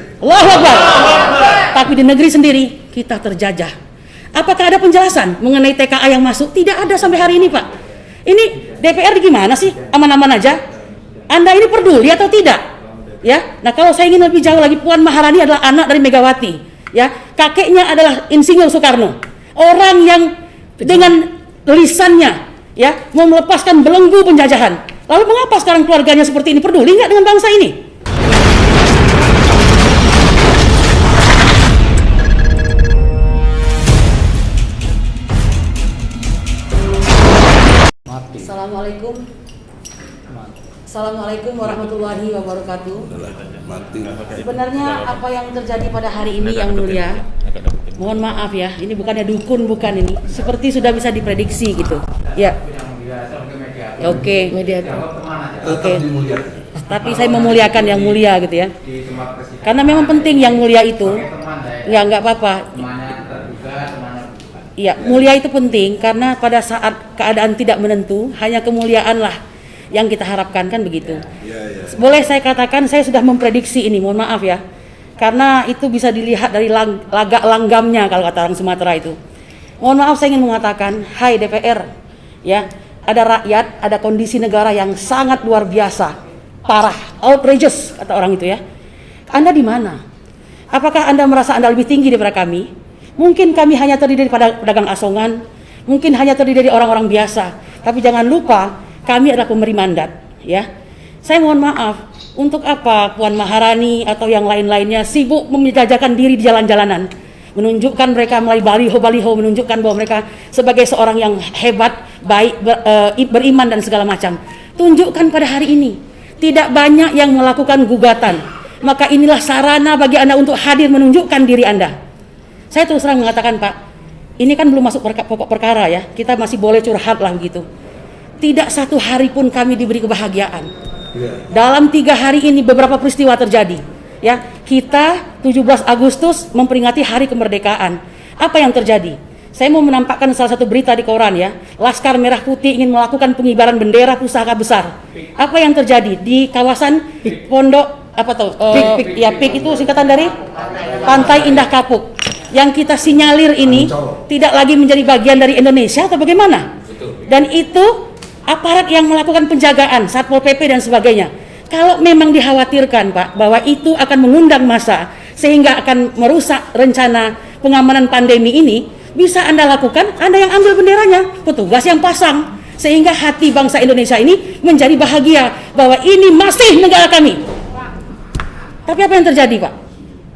Allahu Akbar. Tapi di negeri sendiri kita terjajah. Apakah ada penjelasan mengenai TKA yang masuk? Tidak ada sampai hari ini, Pak. Ini DPR gimana sih? Aman-aman aja? Anda ini peduli atau tidak? Ya. Nah, kalau saya ingin lebih jauh lagi, Puan Maharani adalah anak dari Megawati. Ya, kakeknya adalah Insinyur Soekarno. Orang yang dengan lisannya ya mau melepaskan belenggu penjajahan. Lalu mengapa sekarang keluarganya seperti ini? Peduli nggak dengan bangsa ini? Assalamualaikum. Assalamualaikum warahmatullahi wabarakatuh. Sebenarnya apa yang terjadi pada hari ini yang mulia, mohon maaf ya, ini bukannya dukun, bukan ini. Seperti sudah bisa diprediksi gitu. Ya. Oke, media. Oke. Tapi saya memuliakan yang mulia gitu ya. Karena memang penting yang mulia itu. Ya enggak apa-apa. Iya, mulia itu penting karena pada saat keadaan tidak menentu, hanya kemuliaan lah yang kita harapkan, kan begitu. Boleh saya katakan saya sudah memprediksi ini, mohon maaf ya. Karena itu bisa dilihat dari lagak langgamnya kalau kata orang Sumatera itu. Mohon maaf, saya ingin mengatakan, hai DPR, ya, ada rakyat, ada kondisi negara yang sangat luar biasa, parah, outrageous kata orang itu ya. Anda di mana? Apakah Anda merasa Anda lebih tinggi daripada kami? Mungkin kami hanya terdiri dari pedagang asongan, mungkin hanya terdiri dari orang-orang biasa. Tapi jangan lupa, kami adalah pemberi mandat, ya. Saya mohon maaf, untuk apa Puan Maharani atau yang lain-lainnya sibuk menjajakan diri di jalan-jalanan, menunjukkan mereka melalui baliho-baliho, menunjukkan bahwa mereka sebagai seorang yang hebat, baik, beriman dan segala macam. Tunjukkan pada hari ini, tidak banyak yang melakukan gugatan. Maka inilah sarana bagi Anda untuk hadir menunjukkan diri Anda. Saya terus terang mengatakan, Pak, ini kan belum masuk pokok perkara ya, kita masih boleh curhat lah begitu. Tidak satu hari pun kami diberi kebahagiaan. Dalam 3 hari ini beberapa peristiwa terjadi. Ya, kita 17 Agustus memperingati hari kemerdekaan. Apa yang terjadi? Saya mau menampakkan salah satu berita di koran ya. Laskar Merah Putih ingin melakukan pengibaran bendera pusaka besar. Apa yang terjadi di kawasan Pondok apa tuh? PIK itu singkatan dari Pantai Indah Kapuk. Yang kita sinyalir ini tidak lagi menjadi bagian dari Indonesia atau bagaimana? Dan itu aparat yang melakukan penjagaan, Satpol PP dan sebagainya. Kalau memang dikhawatirkan, Pak, bahwa itu akan mengundang massa sehingga akan merusak rencana pengamanan pandemi ini, bisa Anda lakukan, Anda yang ambil benderanya, petugas yang pasang, sehingga hati bangsa Indonesia ini menjadi bahagia bahwa ini masih negara kami. Tapi apa yang terjadi, Pak?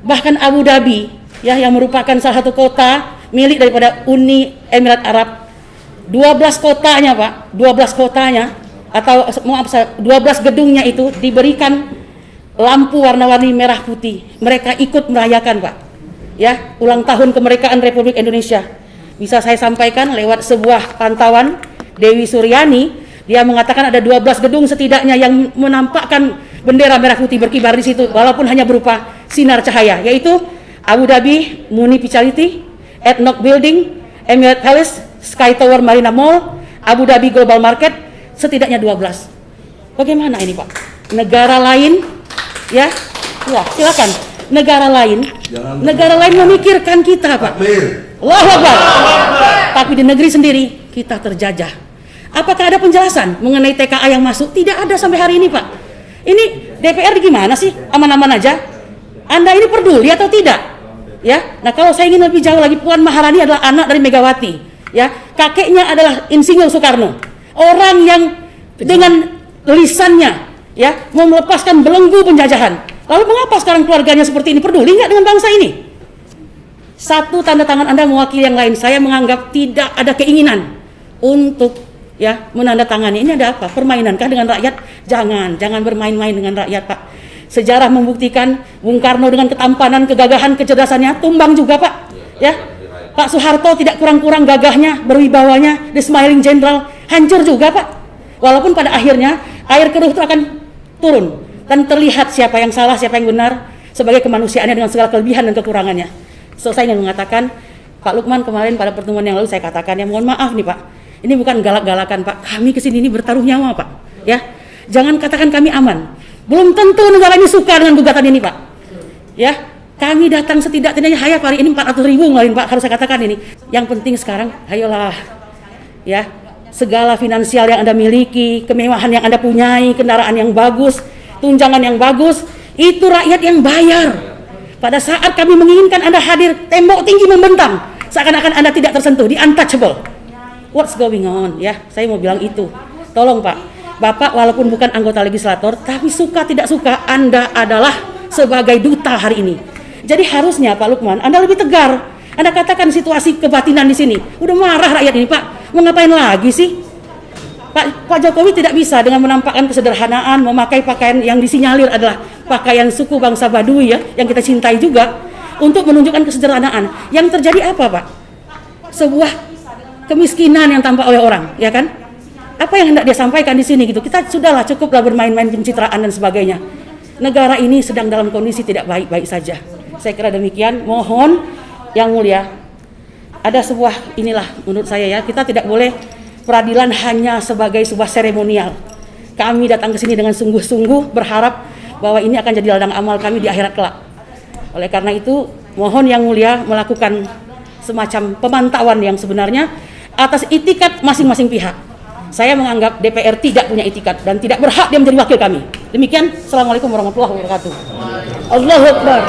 Bahkan Abu Dhabi, ya, yang merupakan salah satu kota milik daripada Uni Emirat Arab, 12 kotanya, Pak, 12 kotanya atau maaf, 12 gedungnya itu diberikan lampu warna-warni merah putih. Mereka ikut merayakan, Pak, ya, ulang tahun kemerdekaan Republik Indonesia. Bisa saya sampaikan lewat sebuah pantauan Dewi Suryani, dia mengatakan ada 12 gedung setidaknya yang menampakkan bendera merah putih berkibar di situ, walaupun hanya berupa sinar cahaya, yaitu Abu Dhabi Municipality, Ethnoc Building, Emirat Palace, Sky Tower Marina Mall, Abu Dhabi Global Market, setidaknya 12. Bagaimana ini, Pak? Negara lain, ya, wah, silakan. Negara lain memikirkan kita, Pak. Allahu Akbar. Tapi di negeri sendiri kita terjajah. Apakah ada penjelasan mengenai TKA yang masuk? Tidak ada sampai hari ini, Pak. Ini DPR gimana sih? Aman-aman aja? Anda ini peduli atau tidak? Ya, nah kalau saya ingin lebih jauh lagi, Puan Maharani adalah anak dari Megawati. Ya, kakeknya adalah Insinyur Soekarno. Orang yang dengan lisannya ya mau melepaskan belenggu penjajahan. Lalu mengapa sekarang keluarganya seperti ini? Peduli nggak dengan bangsa ini? Satu, tanda tangan Anda mewakili yang lain. Saya menganggap tidak ada keinginan untuk ya menandatangani. Ini ada apa? Permainankah dengan rakyat? Jangan bermain-main dengan rakyat, Pak. Sejarah membuktikan Bung Karno dengan ketampanan, kegagahan, kecerdasannya tumbang juga, Pak. Ya, Pak Soeharto tidak kurang-kurang gagahnya, berwibawanya, the smiling general, hancur juga, Pak. Walaupun pada akhirnya air keruh itu akan turun dan terlihat siapa yang salah, siapa yang benar sebagai kemanusiaannya dengan segala kelebihan dan kekurangannya. So, saya ingin mengatakan, Pak Lukman kemarin pada pertemuan yang lalu saya katakan, ya mohon maaf nih, Pak. Ini bukan galak-galakan, Pak. Kami kesini ini bertaruh nyawa, Pak. Ya, jangan katakan kami aman. Belum tentu negara ini suka dengan gugatan ini, Pak. Ya, kami datang setidak-tidaknya hayap hari ini 400.000 ngeluarin Pak, harus saya katakan ini. Yang penting sekarang, ayolah, ya, segala finansial yang Anda miliki, kemewahan yang Anda punyai, kendaraan yang bagus, tunjangan yang bagus, itu rakyat yang bayar. Pada saat kami menginginkan Anda hadir, tembok tinggi membentang, seakan-akan Anda tidak tersentuh, di untouchable. What's going on? Ya, saya mau bilang itu. Tolong Pak, Bapak walaupun bukan anggota legislator, tapi suka tidak suka Anda adalah sebagai duta hari ini. Jadi harusnya Pak Lukman, Anda lebih tegar. Anda katakan situasi kebatinan di sini. Udah marah rakyat ini Pak, mau ngapain lagi sih? Pak Jokowi tidak bisa dengan menampakkan kesederhanaan, memakai pakaian yang disinyalir adalah pakaian suku bangsa Baduy ya, yang kita cintai juga, untuk menunjukkan kesederhanaan. Yang terjadi apa Pak? Sebuah kemiskinan yang tampak oleh orang, ya kan? Apa yang hendak dia sampaikan di sini gitu? Kita sudahlah, cukuplah bermain-main pencitraan dan sebagainya. Negara ini sedang dalam kondisi tidak baik-baik saja. Saya kira demikian. Mohon Yang Mulia, ada sebuah inilah menurut saya ya, kita tidak boleh peradilan hanya sebagai sebuah seremonial. Kami datang ke sini dengan sungguh-sungguh berharap bahwa ini akan jadi ladang amal kami di akhirat kelak. Oleh karena itu, mohon Yang Mulia melakukan semacam pemantauan yang sebenarnya atas itikat masing-masing pihak. Saya menganggap DPR tidak punya itikat dan tidak berhak dia menjadi wakil kami. Demikian, Assalamualaikum warahmatullahi wabarakatuh. Allahu Akbar.